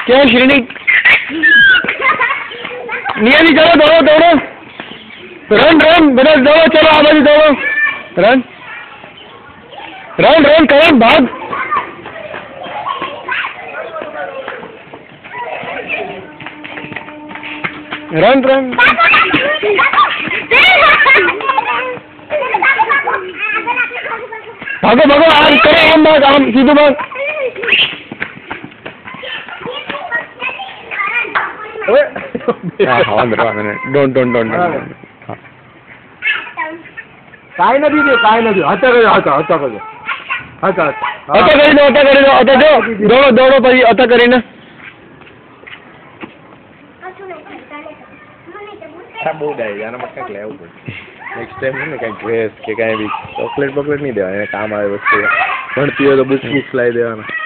क्या श्रेणी नियति चलो दौड़ो दौड़ो रन रन बदल दौड़ो चलो आ बाजू दौड़ो रन रन रन करण भाग रन रन भागो भागो आम करो आम भाग आम सीधो भाग डोंट काय નથી દે काय નથી હતા કર્યો હતા હતા કર્યો હતા હતા કરી દો દોડો દોડો પછી હતા કરીને બહુ ડાય આના માટે કંઈક લેવું પડે નેક્સ્ટ ટાઈમ છે ને કંઈક ડ્રેસ કે કાંઈ બી ચોકલેટ બોકલેટ નહીં દેવા એને કામ આવે વસ્તુ ભણતી હોય તો બુક્સ લાવી દેવાના